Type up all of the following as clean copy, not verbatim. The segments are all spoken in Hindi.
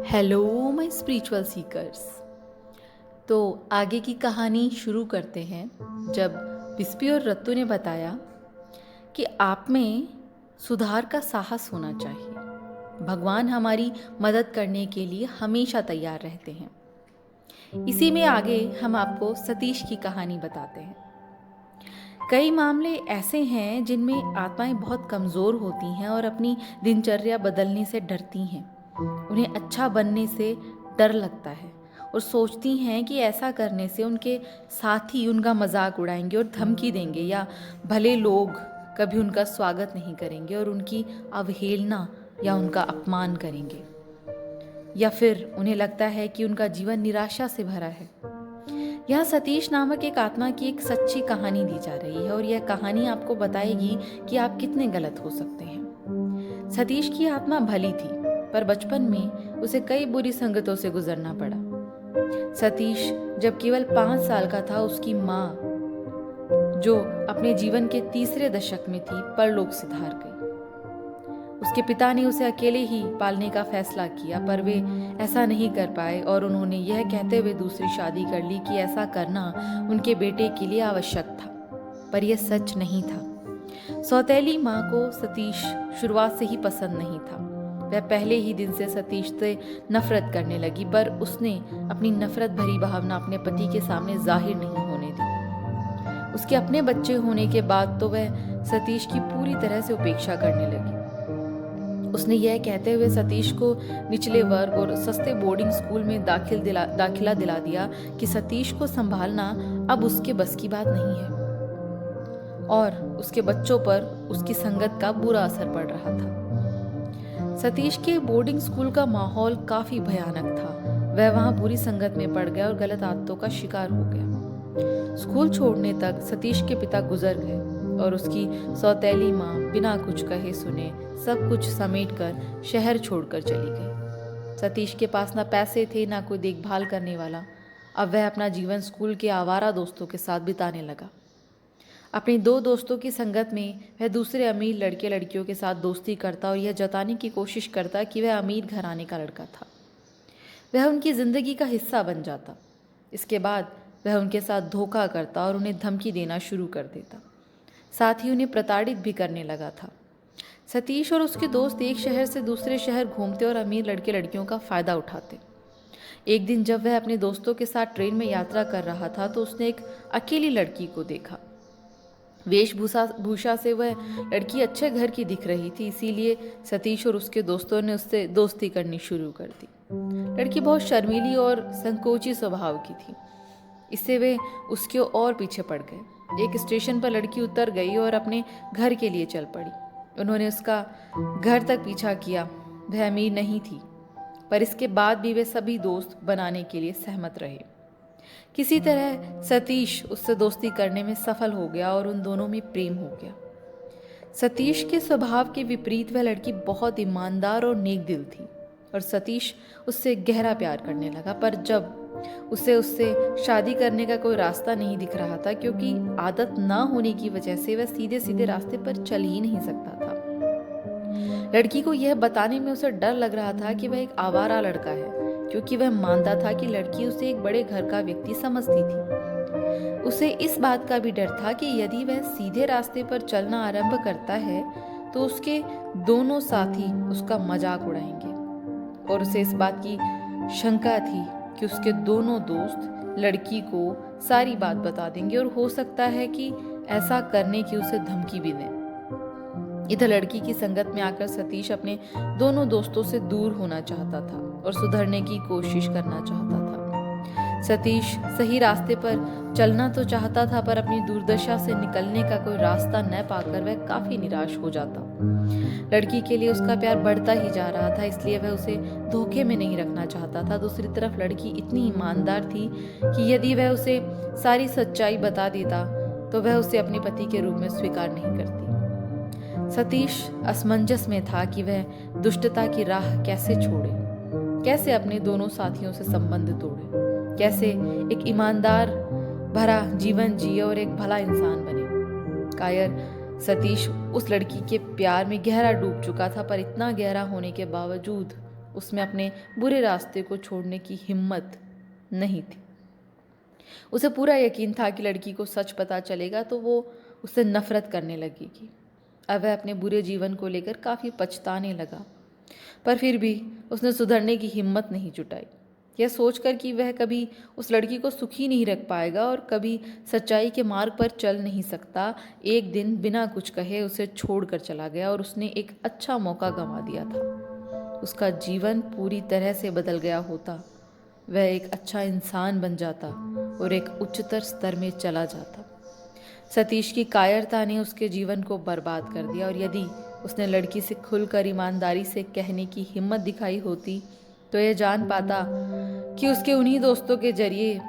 Hello my spiritual seekers. तो आगे की कहानी शुरू करते हैं। जब बिस्पी और रत्तू ने बताया कि आप में सुधार का साहस होना चाहिए, भगवान हमारी मदद करने के लिए हमेशा तैयार रहते हैं। इसी में आगे हम आपको सतीश की कहानी बताते हैं। कई मामले ऐसे हैं जिनमें आत्माएं बहुत कमज़ोर होती हैं और अपनी दिनचर्या बदलने से डरती हैं। उन्हें अच्छा बनने से डर लगता है और सोचती हैं कि ऐसा करने से उनके साथी उनका मजाक उड़ाएंगे और धमकी देंगे, या भले लोग कभी उनका स्वागत नहीं करेंगे और उनकी अवहेलना या उनका अपमान करेंगे, या फिर उन्हें लगता है कि उनका जीवन निराशा से भरा है। यहाँ सतीश नामक एक आत्मा की एक सच्ची कहानी दी जा रही है और यह कहानी आपको बताएगी कि आप कितने गलत हो सकते हैं। सतीश की आत्मा भली थी, पर बचपन में उसे कई बुरी संगतों से गुजरना पड़ा। सतीश जब केवल 5 साल का था, उसकी माँ, जो अपने जीवन के तीसरे दशक में थी, परलोक सिधार गई। उसके पिता ने उसे अकेले ही पालने का फैसला किया, पर वे ऐसा नहीं कर पाए और उन्होंने यह कहते हुए दूसरी शादी कर ली कि ऐसा करना उनके बेटे के लिए आवश्यक था। पर यह सच नहीं था। सौतेली माँ को सतीश शुरुआत से ही पसंद नहीं था। वह पहले ही दिन से सतीश से नफरत करने लगी, पर उसने अपनी नफरत भरी भावना अपने पति के सामने जाहिर नहीं होने दी। उसके अपने बच्चे होने के बाद तो वह सतीश की पूरी तरह से उपेक्षा करने लगी। उसने यह कहते हुए सतीश को निचले वर्ग और सस्ते बोर्डिंग स्कूल में दाखिला दिला दिया कि सतीश को संभालना अब उसके बस की बात नहीं है और उसके बच्चों पर उसकी संगत का बुरा असर पड़ रहा था। सतीश के बोर्डिंग स्कूल का माहौल काफी भयानक था। वह वहां बुरी संगत में पड़ गया और गलत आदतों का शिकार हो गया। स्कूल छोड़ने तक सतीश के पिता गुजर गए और उसकी सौतेली माँ बिना कुछ कहे सुने सब कुछ समेटकर शहर छोड़कर चली गई। सतीश के पास ना पैसे थे, ना कोई देखभाल करने वाला। अब वह अपना जीवन स्कूल के आवारा दोस्तों के साथ बिताने लगा। अपने 2 दोस्तों की संगत में वह दूसरे अमीर लड़के लड़कियों के साथ दोस्ती करता और यह जताने की कोशिश करता कि वह अमीर घराने का लड़का था। वह उनकी ज़िंदगी का हिस्सा बन जाता। इसके बाद वह उनके साथ धोखा करता और उन्हें धमकी देना शुरू कर देता। साथ ही उन्हें प्रताड़ित भी करने लगा था। सतीश और उसके दोस्त एक शहर से दूसरे शहर घूमते और अमीर लड़के लड़कियों का फ़ायदा उठाते। एक दिन जब वह अपने दोस्तों के साथ ट्रेन में यात्रा कर रहा था तो उसने एक अकेली लड़की को देखा। वेशभूषा से वह लड़की अच्छे घर की दिख रही थी, इसीलिए सतीश और उसके दोस्तों ने उससे दोस्ती करनी शुरू कर दी। लड़की बहुत शर्मीली और संकोची स्वभाव की थी, इससे वे उसके और पीछे पड़ गए। एक स्टेशन पर लड़की उतर गई और अपने घर के लिए चल पड़ी। उन्होंने उसका घर तक पीछा किया। वह अमीर नहीं थी, पर इसके बाद भी वे सभी दोस्त बनाने के लिए सहमत रहे। किसी तरह सतीश उससे दोस्ती करने में सफल हो गया और उन दोनों में प्रेम हो गया। सतीश के स्वभाव के विपरीत वह लड़की बहुत ईमानदार और नेक दिल थी और सतीश उससे गहरा प्यार करने लगा। पर जब उसे उससे शादी करने का कोई रास्ता नहीं दिख रहा था, क्योंकि आदत ना होने की वजह से वह सीधे सीधे रास्ते पर चल ही नहीं सकता था। लड़की को यह बताने में उसे डर लग रहा था कि वह एक आवारा लड़का है, क्योंकि वह मानता था कि लड़की उसे एक बड़े घर का व्यक्ति समझती थी। उसे इस बात का भी डर था कि यदि वह सीधे रास्ते पर चलना आरंभ करता है तो उसके दोनों साथी उसका मजाक उड़ाएंगे, और उसे इस बात की शंका थी कि उसके दोनों दोस्त लड़की को सारी बात बता देंगे और हो सकता है कि ऐसा करने की उसे धमकी भी दें। इधर लड़की की संगत में आकर सतीश अपने दोनों दोस्तों से दूर होना चाहता था और सुधरने की कोशिश करना चाहता था। सतीश सही रास्ते पर चलना तो चाहता था, पर अपनी दुर्दशा से निकलने का कोई रास्ता न पाकर वह काफी निराश हो जाता। लड़की के लिए उसका प्यार बढ़ता ही जा रहा था, इसलिए वह उसे धोखे में नहीं रखना चाहता था। दूसरी तरफ लड़की इतनी ईमानदार थी कि यदि वह उसे सारी सच्चाई बता देता तो वह उसे अपने पति के रूप में स्वीकार नहीं करती। सतीश असमंजस में था कि वह दुष्टता की राह कैसे छोड़े, कैसे अपने दोनों साथियों से संबंध तोड़े, कैसे एक ईमानदार भरा जीवन जिए और एक भला इंसान बने। कायर सतीश उस लड़की के प्यार में गहरा डूब चुका था, पर इतना गहरा होने के बावजूद उसमें अपने बुरे रास्ते को छोड़ने की हिम्मत नहीं थी। उसे पूरा यकीन था कि लड़की को सच पता चलेगा तो वो उससे नफरत करने लगेगी। अब वह अपने बुरे जीवन को लेकर काफ़ी पछताने लगा, पर फिर भी उसने सुधरने की हिम्मत नहीं जुटाई। यह सोचकर कि वह कभी उस लड़की को सुखी नहीं रख पाएगा और कभी सच्चाई के मार्ग पर चल नहीं सकता, एक दिन बिना कुछ कहे उसे छोड़कर चला गया और उसने एक अच्छा मौका गंवा दिया था। उसका जीवन पूरी तरह से बदल गया होता, वह एक अच्छा इंसान बन जाता और एक उच्चतर स्तर में चला जाता। सतीश की कायरता ने उसके जीवन को बर्बाद कर दिया, और यदि उसने लड़की से खुलकर ईमानदारी से कहने की हिम्मत दिखाई होती तो यह जान पाता कि उसके उन्हीं दोस्तों के जरिए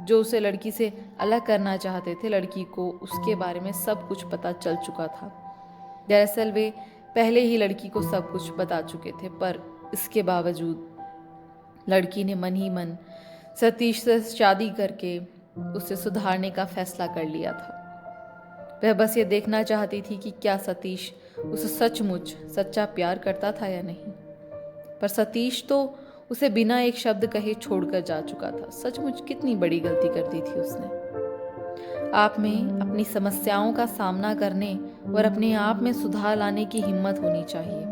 जो उसे लड़की से अलग करना चाहते थे, लड़की को उसके बारे में सब कुछ पता चल चुका था। दरअसल वे पहले ही लड़की को सब कुछ बता चुके थे, पर इसके बावजूद लड़की ने मन ही मन सतीश से शादी करके उसे सुधारने का फैसला कर लिया था। वह बस ये देखना चाहती थी कि क्या सतीश उसे सचमुच सच्चा प्यार करता था या नहीं। पर सतीश तो उसे बिना एक शब्द कहे छोड़कर जा चुका था। सचमुच कितनी बड़ी गलती कर दी थी उसने। आप में अपनी समस्याओं का सामना करने और अपने आप में सुधार लाने की हिम्मत होनी चाहिए।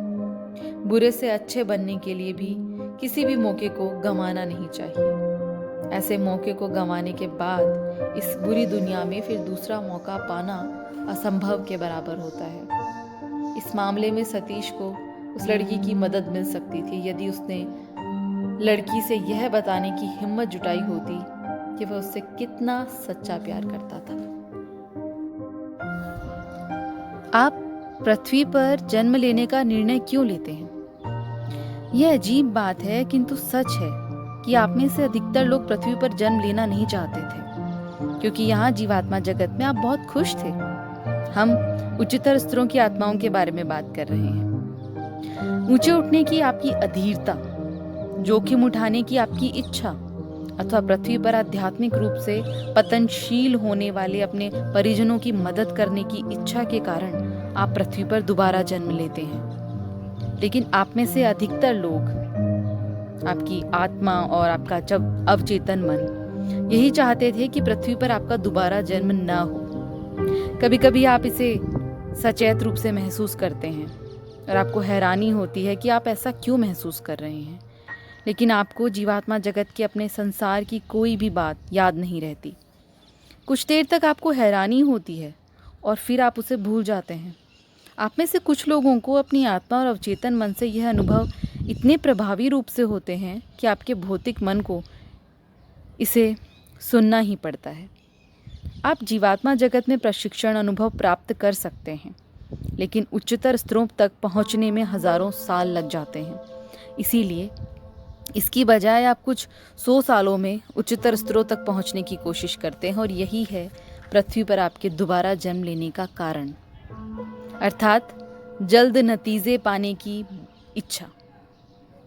बुरे से अच्छे बनने के लिए भी किसी भी मौके को गंवाना नहीं चाहिए। ऐसे मौके को गंवाने के बाद इस बुरी दुनिया में फिर दूसरा मौका पाना असंभव के बराबर होता है। इस मामले में सतीश को उस लड़की की मदद मिल सकती थी यदि उसने लड़की से यह बताने की हिम्मत जुटाई होती कि वह उससे कितना सच्चा प्यार करता था। आप पृथ्वी पर जन्म लेने का निर्णय क्यों लेते हैं? यह अजीब बात है, किंतु सच है कि आप में से अधिकतर लोग पृथ्वी पर जन्म लेना नहीं चाहते थे, क्योंकि यहाँ जीवात्मा जगत में आप बहुत खुश थे। हम उच्चतर स्तरों की आत्माओं के बारे में बात कर रहे हैं। ऊंचे उठने की आपकी अधीरता, जोखिम उठाने की आपकी इच्छा, अथवा पृथ्वी पर आध्यात्मिक रूप से पतनशील होने वाले अपने परिजनों की मदद करने की इच्छा के कारण आप पृथ्वी पर दोबारा जन्म लेते हैं। लेकिन आप में से अधिकतर लोग, आपकी आत्मा और आपका जब अवचेतन मन यही चाहते थे कि पृथ्वी पर आपका दोबारा जन्म न हो। कभी कभी आप इसे सचेत रूप से महसूस करते हैं और आपको हैरानी होती है कि आप ऐसा क्यों महसूस कर रहे हैं, लेकिन आपको जीवात्मा जगत के अपने संसार की कोई भी बात याद नहीं रहती। कुछ देर तक आपको हैरानी होती है और फिर आप उसे भूल जाते हैं। आप में से कुछ लोगों को अपनी आत्मा और अवचेतन मन से यह अनुभव इतने प्रभावी रूप से होते हैं कि आपके भौतिक मन को इसे सुनना ही पड़ता है। आप जीवात्मा जगत में प्रशिक्षण अनुभव प्राप्त कर सकते हैं, लेकिन उच्चतर स्तरों तक पहुंचने में हजारों साल लग जाते हैं। इसीलिए इसकी बजाय आप कुछ 100 सालों में उच्चतर स्तरों तक पहुंचने की कोशिश करते हैं, और यही है पृथ्वी पर आपके दोबारा जन्म लेने का कारण, अर्थात जल्द नतीजे पाने की इच्छा।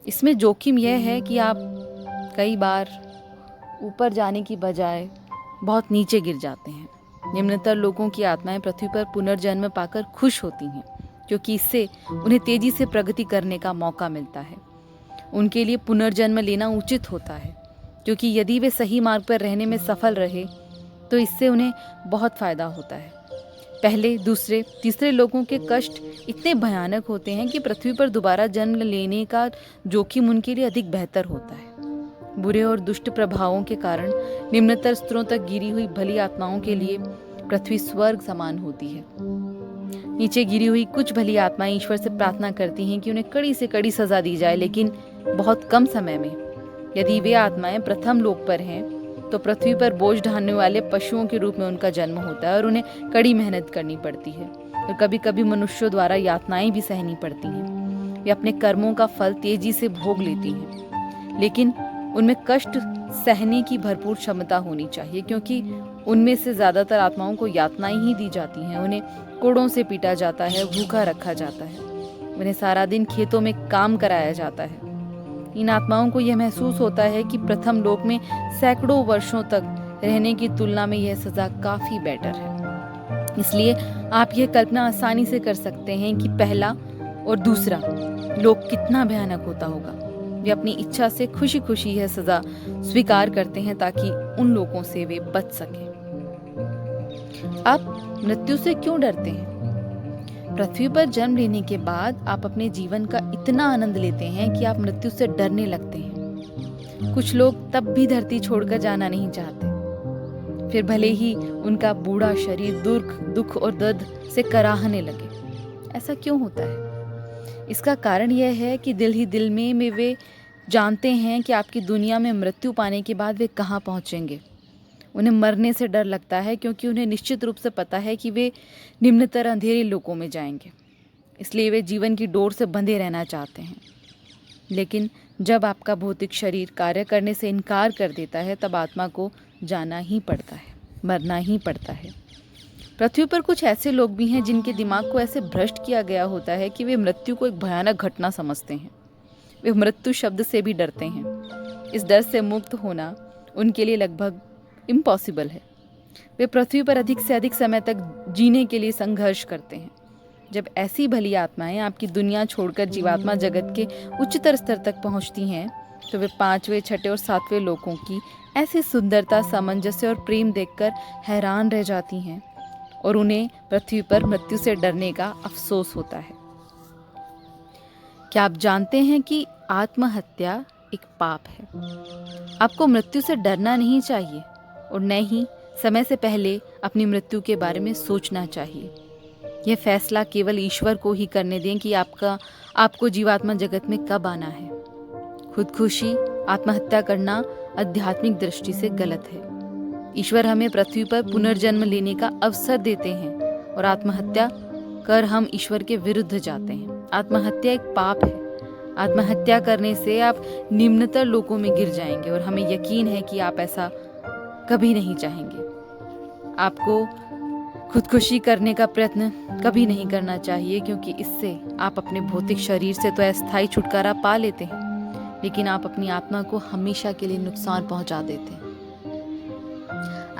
इसमें जोखिम यह है कि आप कई बार ऊपर जाने की बजाय बहुत नीचे गिर जाते हैं। निम्नतर लोगों की आत्माएं पृथ्वी पर पुनर्जन्म पाकर खुश होती हैं, क्योंकि इससे उन्हें तेजी से प्रगति करने का मौका मिलता है। उनके लिए पुनर्जन्म लेना उचित होता है, क्योंकि यदि वे सही मार्ग पर रहने में सफल रहे तो इससे उन्हें बहुत फायदा होता है। पहले, दूसरे, तीसरे लोगों के कष्ट इतने भयानक होते हैं कि पृथ्वी पर दोबारा जन्म लेने का जोखिम उनके लिए अधिक बेहतर होता है। बुरे और दुष्ट प्रभावों के कारण निम्नतर स्तरों तक गिरी हुई भली आत्माओं के लिए पृथ्वी स्वर्ग समान होती है। नीचे गिरी हुई कुछ भली आत्माएं ईश्वर से प्रार्थना करती हैं कि उन्हें कड़ी से कड़ी सजा दी जाए, लेकिन बहुत कम समय में। यदि वे आत्माएं प्रथम लोक पर हैं तो पृथ्वी पर बोझ ढाने वाले पशुओं के रूप में उनका जन्म होता है और उन्हें कड़ी मेहनत करनी पड़ती है, और कभी कभी मनुष्यों द्वारा यातनाएं भी सहनी पड़ती हैं। वे अपने कर्मों का फल तेजी से भोग लेती हैं, लेकिन उनमें कष्ट सहने की भरपूर क्षमता होनी चाहिए, क्योंकि उनमें से ज़्यादातर आत्माओं को यातनाएं ही दी जाती हैं। उन्हें कोड़ों से पीटा जाता है, भूखा रखा जाता है, उन्हें सारा दिन खेतों में काम कराया जाता है। इन आत्माओं को यह महसूस होता है कि प्रथम लोक में सैकड़ों वर्षों तक रहने की तुलना में यह सज़ा काफ़ी बेटर है। इसलिए आप यह कल्पना आसानी से कर सकते हैं कि पहला और दूसरा लोक कितना भयानक होता होगा। वे अपनी इच्छा से खुशी खुशी यह सजा स्वीकार करते हैं ताकि उन लोगों से वे बच सकें। आप मृत्यु से क्यों डरते हैं? पृथ्वी पर जन्म लेने के बाद आप अपने जीवन का इतना आनंद लेते हैं कि आप मृत्यु से डरने लगते हैं। कुछ लोग तब भी धरती छोड़कर जाना नहीं चाहते, फिर भले ही उनका बूढ़ा शरीर दुख और दर्द से कराहने लगे। ऐसा क्यों होता है? इसका कारण यह है कि दिल ही दिल में वे जानते हैं कि आपकी दुनिया में मृत्यु पाने के बाद वे कहाँ पहुँचेंगे। उन्हें मरने से डर लगता है क्योंकि उन्हें निश्चित रूप से पता है कि वे निम्नतर अंधेरे लोकों में जाएंगे। इसलिए वे जीवन की डोर से बंधे रहना चाहते हैं। लेकिन जब आपका भौतिक शरीर कार्य करने से इनकार कर देता है तब आत्मा को जाना ही पड़ता है, मरना ही पड़ता है। पृथ्वी पर कुछ ऐसे लोग भी हैं जिनके दिमाग को ऐसे भ्रष्ट किया गया होता है कि वे मृत्यु को एक भयानक घटना समझते हैं। वे मृत्यु शब्द से भी डरते हैं। इस डर से मुक्त होना उनके लिए लगभग इम्पॉसिबल है। वे पृथ्वी पर अधिक से अधिक समय तक जीने के लिए संघर्ष करते हैं। जब ऐसी भली आत्माएं आपकी दुनिया छोड़कर जीवात्मा जगत के उच्चतर स्तर तक पहुंचती हैं तो वे 5वें, 6ठे और 7वें लोकों की ऐसी सुंदरता, सामंजस्य और प्रेम देखकर हैरान रह जाती हैं और उन्हें पृथ्वी पर मृत्यु से डरने का अफसोस होता है। क्या आप जानते हैं कि आत्महत्या एक पाप है? आपको मृत्यु से डरना नहीं चाहिए और न ही समय से पहले अपनी मृत्यु के बारे में सोचना चाहिए। यह फैसला केवल ईश्वर को ही करने दें कि आपको जीवात्मा जगत में कब आना है। खुदकुशी, आत्महत्या करना आध्यात्मिक दृष्टि से गलत है। ईश्वर हमें पृथ्वी पर पुनर्जन्म लेने का अवसर देते हैं और आत्महत्या कर हम ईश्वर के विरुद्ध जाते हैं। आत्महत्या एक पाप है। आत्महत्या करने से आप निम्नतर लोकों में गिर जाएंगे और हमें यकीन है कि आप ऐसा कभी नहीं चाहेंगे। आपको खुदकुशी करने का प्रयत्न कभी नहीं करना चाहिए क्योंकि इससे आप अपने भौतिक शरीर से तो अस्थायी छुटकारा पा लेते हैं, लेकिन आप अपनी आत्मा को हमेशा के लिए नुकसान पहुंचा देते हैं।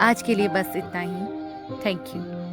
आज के लिए बस इतना ही। Thank you.